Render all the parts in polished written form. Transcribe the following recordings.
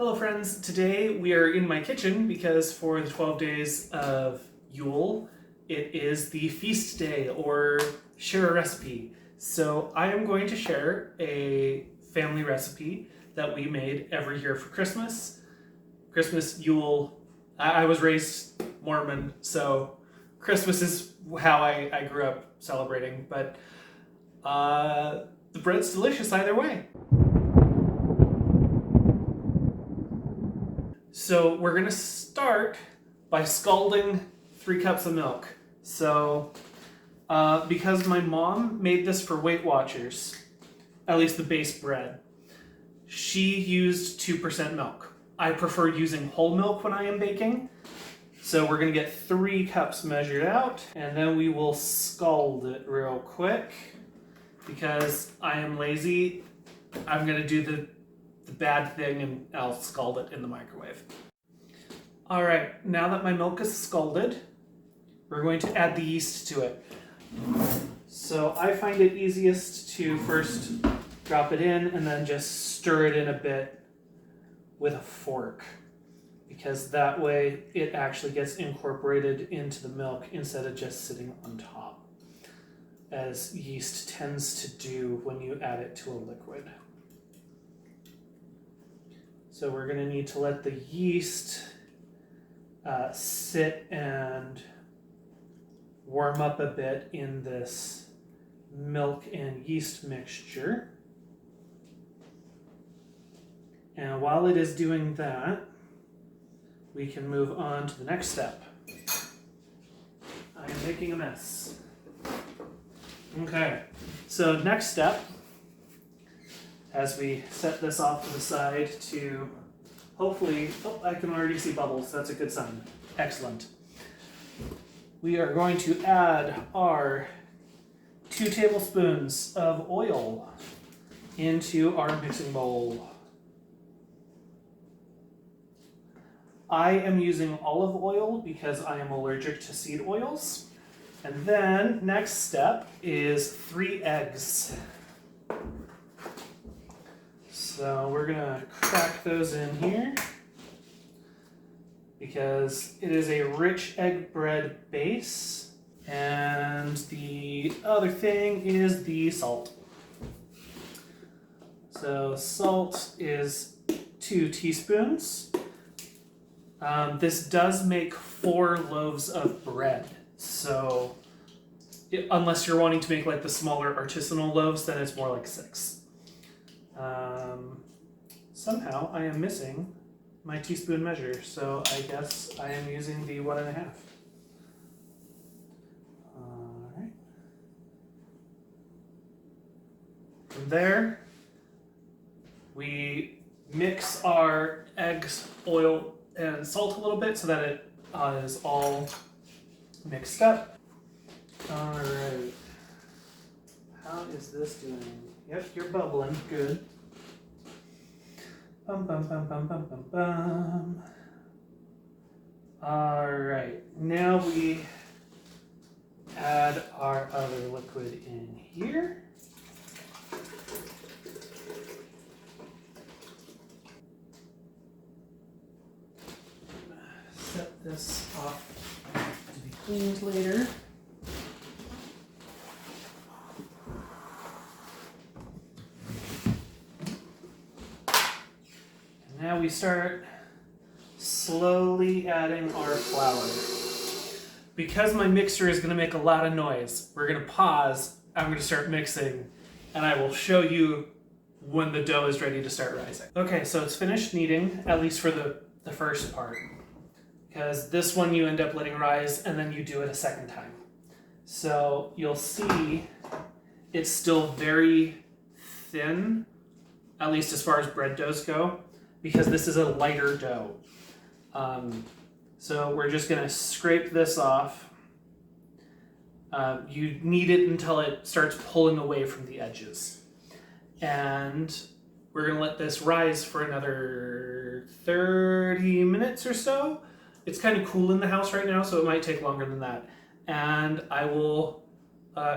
Hello friends, today we are in my kitchen because for the 12 days of Yule, it is the feast day or share a recipe. So I am going to share a family recipe that we made every year for Christmas. Yule, I was raised Mormon, so Christmas is how I grew up celebrating, but the bread's delicious either way. So we're gonna start by scalding 3 cups of milk. So because my mom made this for Weight Watchers, at least the base bread, she used 2% milk. I prefer using whole milk when I am baking. So we're gonna get 3 cups measured out, and then we will scald it real quick. Because I am lazy, I'm gonna do the bad thing and I'll scald it in the microwave. All right, now that my milk is scalded, we're going to add the yeast to it. So I find it easiest to first drop it in and then just stir it in a bit with a fork, because that way it actually gets incorporated into the milk instead of just sitting on top, as yeast tends to do when you add it to a liquid. So we're going to need to let the yeast sit and warm up a bit in this milk and yeast mixture. And while it is doing that, we can move on to the next step. I am making a mess. Okay, so next step, as we set this off to the side to hopefully, I can already see bubbles, that's a good sign. Excellent. We are going to add our 2 tablespoons of oil into our mixing bowl. I am using olive oil because I am allergic to seed oils. And then next step is 3 eggs. So we're gonna crack those in here because it is a rich egg bread base. And the other thing is the salt. So salt is 2 teaspoons. This does make 4 loaves of bread. So unless you're wanting to make like the smaller artisanal loaves, then it's more like 6. Somehow I am missing my teaspoon measure, so I guess I am using the 1.5. Alright. From there, we mix our eggs, oil, and salt a little bit so that it is all mixed up. Alright. How is this doing? Yep, you're bubbling. Good. Bum, bum, bum, bum, bum, bum, bum. Alright, now we add our other liquid in here. Set this off to be cleaned later. Now we start slowly adding our flour. Because my mixer is going to make a lot of noise, we're going to pause, I'm going to start mixing, and I will show you when the dough is ready to start rising. Okay, so it's finished kneading, at least for the first part. Because this one you end up letting rise, and then you do it a second time. So you'll see it's still very thin, at least as far as bread doughs go, because this is a lighter dough. So we're just gonna scrape this off. You knead it until it starts pulling away from the edges. And we're gonna let this rise for another 30 minutes or so. It's kind of cool in the house right now, so it might take longer than that. And I will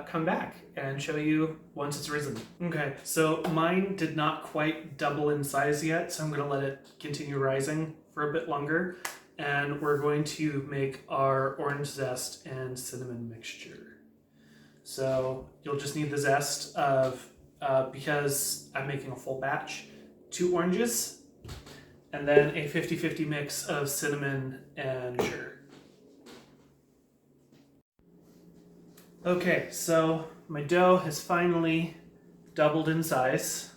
come back and show you once it's risen. Okay, so mine did not quite double in size yet, so I'm going to let it continue rising for a bit longer. And we're going to make our orange zest and cinnamon mixture. So you'll just need the zest of, because I'm making a full batch, 2 oranges, and then a 50-50 mix of cinnamon and sugar. Okay, so my dough has finally doubled in size.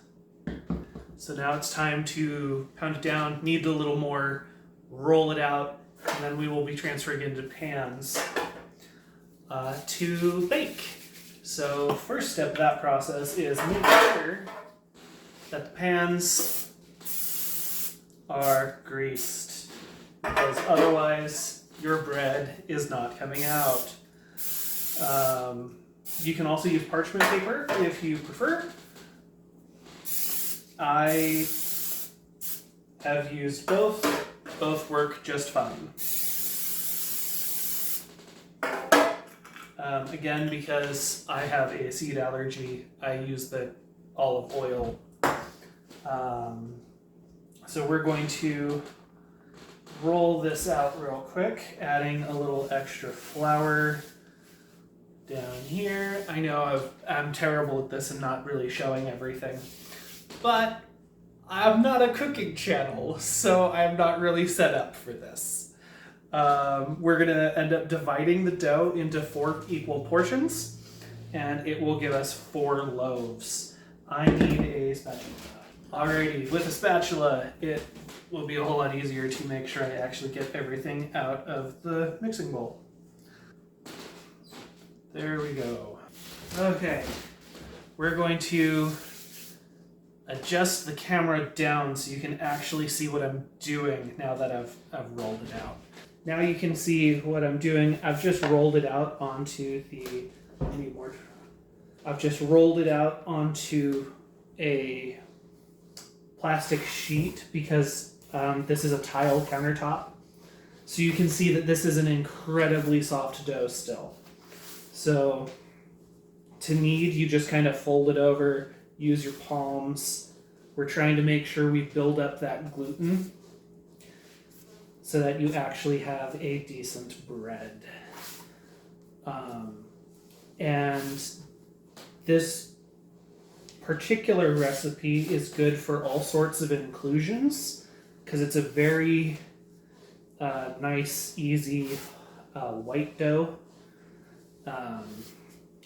So now it's time to pound it down, knead it a little more, roll it out, and then we will be transferring it into pans to bake. So first step of that process is make sure that the pans are greased, because otherwise your bread is not coming out. You can also use parchment paper if you prefer. I have used both. Both work just fine. Again, because I have a seed allergy, I use the olive oil. So we're going to roll this out real quick, adding a little extra flour down here. I know I'm terrible at this and not really showing everything, but I'm not a cooking channel, so I'm not really set up for this. We're going to end up dividing the dough into 4 equal portions, and it will give us 4 loaves. I need a spatula. Alrighty, with a spatula, it will be a whole lot easier to make sure I actually get everything out of the mixing bowl. There we go. Okay, we're going to adjust the camera down so you can actually see what I'm doing now that I've rolled it out. Now you can see what I'm doing. I've just rolled it out onto a plastic sheet because this is a tile countertop. So you can see that this is an incredibly soft dough still. So to knead, you just kind of fold it over, use your palms. We're trying to make sure we build up that gluten so that you actually have a decent bread. And this particular recipe is good for all sorts of inclusions because it's a very nice, easy white dough.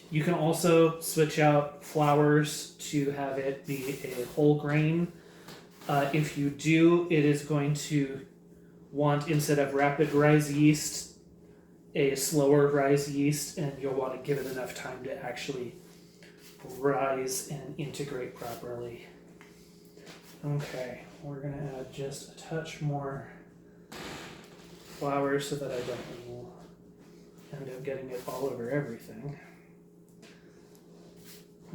You can also switch out flours to have it be a whole grain. If you do, it is going to want, instead of rapid rise yeast, a slower rise yeast, and you'll want to give it enough time to actually rise and integrate properly. Okay, we're going to add just a touch more flour so that I don't end up getting it all over everything.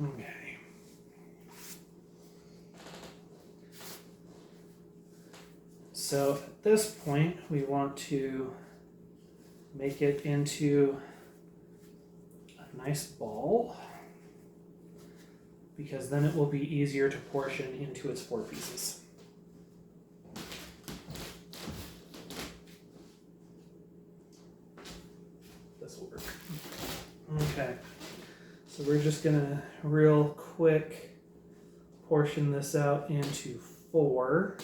Okay. So at this point, we want to make it into a nice ball because then it will be easier to portion into its 4 pieces. This will work. Okay. So we're just gonna real quick portion this out into 4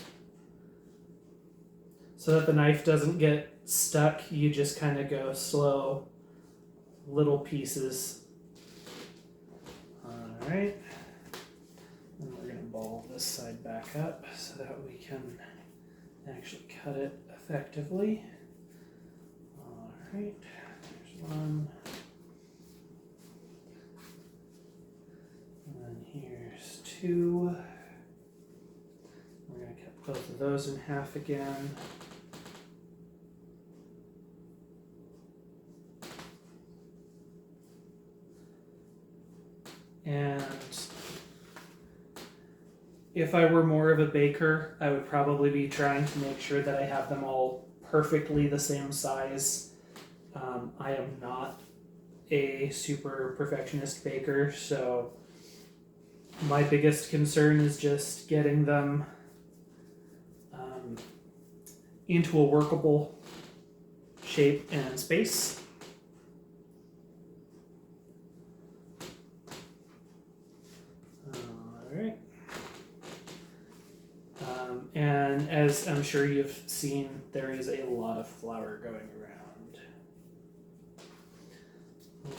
so that the knife doesn't get stuck. You just kind of go slow, little pieces. All right. And we're gonna ball this side back up so that we can actually cut it effectively. All right, there's one. Here's 2. We're going to cut both of those in half again. And if I were more of a baker, I would probably be trying to make sure that I have them all perfectly the same size. I am not a super perfectionist baker, so my biggest concern is just getting them into a workable shape and space. Alright. And as I'm sure you've seen, there is a lot of flour going around.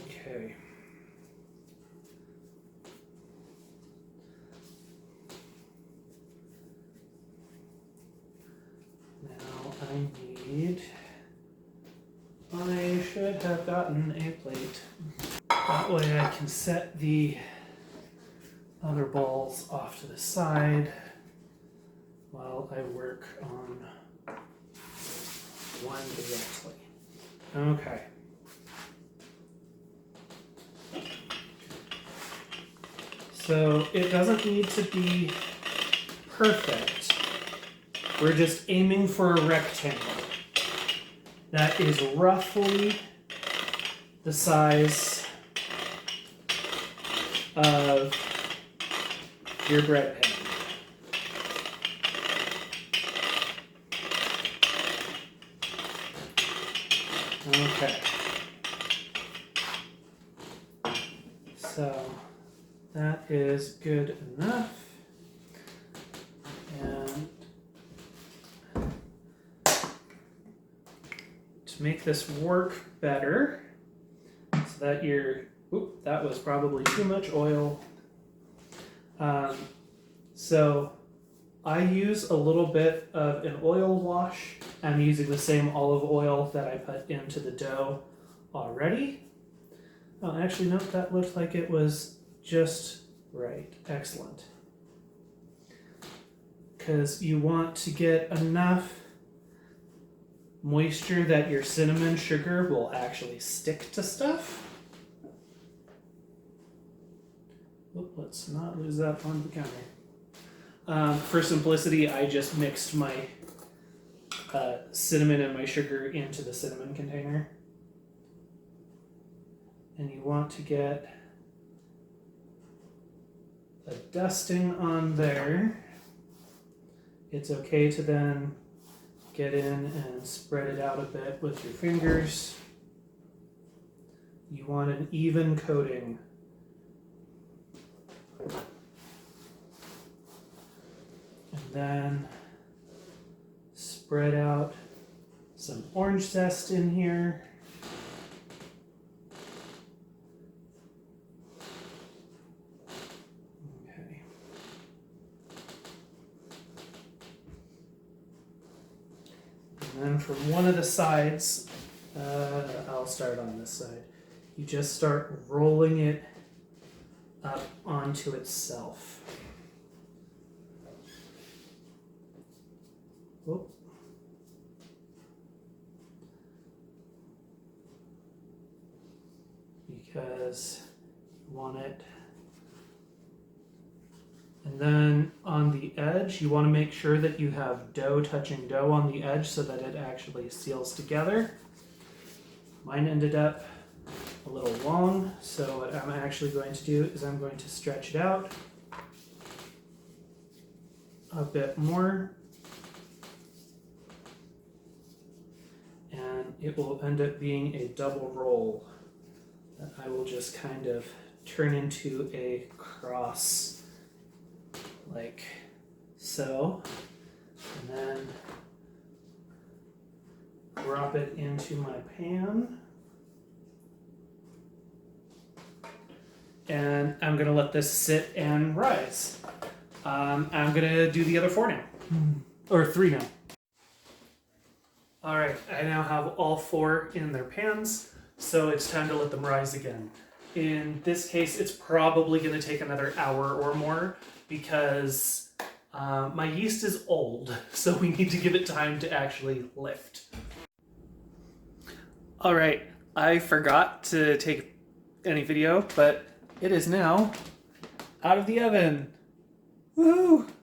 Okay. Now I should have gotten a plate. That way I can set the other balls off to the side while I work on one directly. Okay. So it doesn't need to be perfect. We're just aiming for a rectangle that is roughly the size of your bread pan. Okay. So that is good enough. And to make this work better, so that that was probably too much oil. So I use a little bit of an oil wash. I'm using the same olive oil that I put into the dough already. Oh, actually, no, that looked like it was just right. Excellent. Because you want to get enough moisture that your cinnamon sugar will actually stick to stuff. Oh, let's not lose that on the counter. For simplicity, I just mixed my cinnamon and my sugar into the cinnamon container. And you want to get a dusting on there. It's okay to then get in and spread it out a bit with your fingers. You want an even coating. And then spread out some orange zest in here. Okay. And then from one of the sides, I'll start on this side, you just start rolling it up onto itself. Whoop. Because you want it. And then on the edge, you want to make sure that you have dough touching dough on the edge so that it actually seals together. Mine ended up a little long, so what I'm actually going to do is I'm going to stretch it out a bit more. And it will end up being a double roll that I will just kind of turn into a cross like so, and then drop it into my pan. And I'm gonna let this sit and rise. I'm gonna do the other 4 now, or 3 now. All right, I now have all 4 in their pans, so it's time to let them rise again. In this case, it's probably gonna take another hour or more because my yeast is old, so we need to give it time to actually lift. All right, I forgot to take any video, but it is now out of the oven. Woo!